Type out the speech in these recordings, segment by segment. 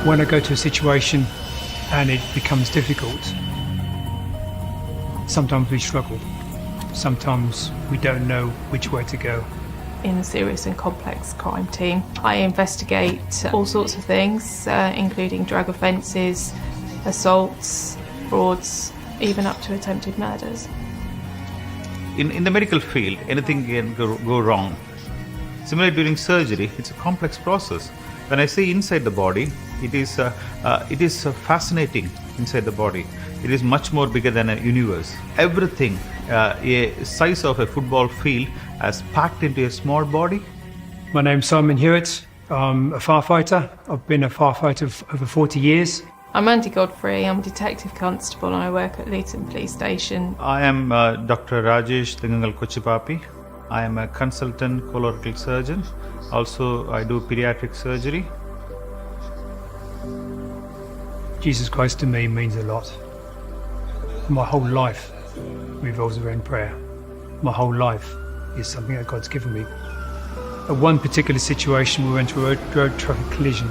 When I go to a situation and it becomes difficult, sometimes we struggle. Sometimes we don't know which way to go. In the serious and complex crime team, I investigate all sorts of things, including drug offences, assaults, frauds, even up to attempted murders. In the medical field, anything can go wrong. Similarly, during surgery, it's a complex process. When I say inside the body, it is fascinating inside the body. It is much more bigger than a universe. Everything, a size of a football field, is packed into a small body. My name's Simon Hewitt. I'm a firefighter. I've been a firefighter for over 40 years. I'm Andy Godfrey. I'm a detective constable and I work at Luton Police Station. I am Dr. Rajesh Thingangal Kochipapi. I am a consultant colorectal surgeon. Also, I do pediatric surgery. Jesus Christ to me means a lot. My whole life revolves around prayer. My whole life is something that God's given me. At one particular situation, we went through a road traffic collision.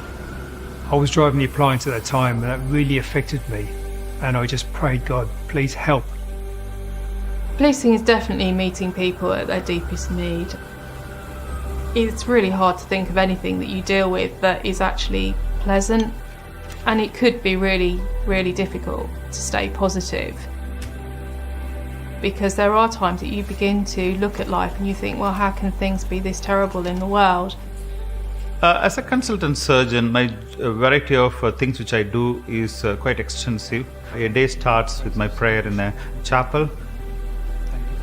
I was driving the appliance at that time and that really affected me. And I just prayed, God, please help. Policing is definitely meeting people at their deepest need. It's really hard to think of anything that you deal with that is actually pleasant. And it could be really, really difficult to stay positive. Because there are times that you begin to look at life and you think, well, how can things be this terrible in the world? As a consultant surgeon, my variety of things which I do is quite extensive. A day starts with my prayer in a chapel.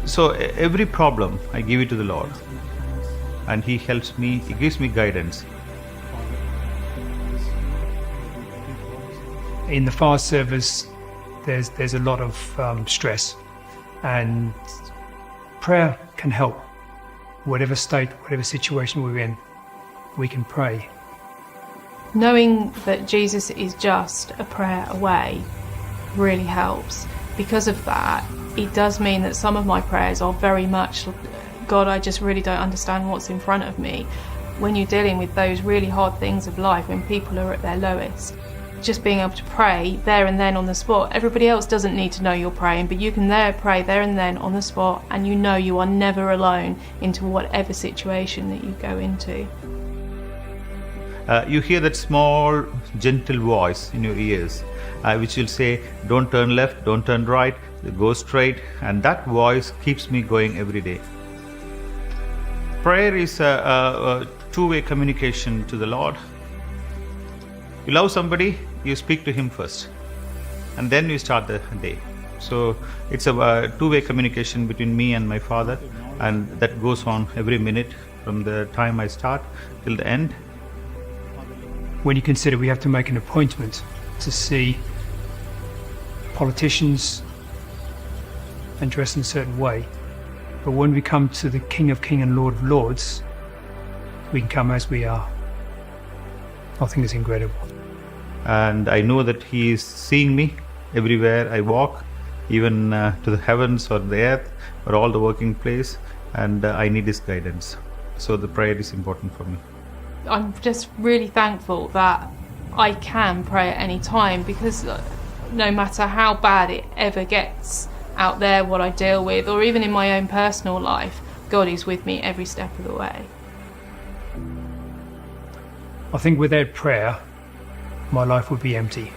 So every problem, I give it to the Lord. And He helps me, He gives me guidance. In the fire service, there's a lot of stress, and prayer can help. Whatever state, whatever situation we're in, we can pray. Knowing that Jesus is just a prayer away really helps. Because of that, it does mean that some of my prayers are very much, God, I just really don't understand what's in front of me. When you're dealing with those really hard things of life, when people are at their lowest, just being able to pray there and then on the spot. Everybody else doesn't need to know you're praying, but you can pray there and then on the spot, and you know you are never alone into whatever situation that you go into. You hear that small, gentle voice in your ears, which will say, don't turn left, don't turn right, go straight, and that voice keeps me going every day. Prayer is a two-way communication to the Lord. You love somebody, you speak to Him first, and then you start the day. So it's a two-way communication between me and my Father, and that goes on every minute from the time I start till the end. When you consider we have to make an appointment to see politicians and dress in a certain way, but when we come to the King of Kings and Lord of Lords, we can come as we are. I think it's incredible. And I know that He is seeing me everywhere I walk, even to the heavens or the earth or all the working place, and I need His guidance. So the prayer is important for me. I'm just really thankful that I can pray at any time, because no matter how bad it ever gets out there, what I deal with, or even in my own personal life, God is with me every step of the way. I think without prayer, my life would be empty.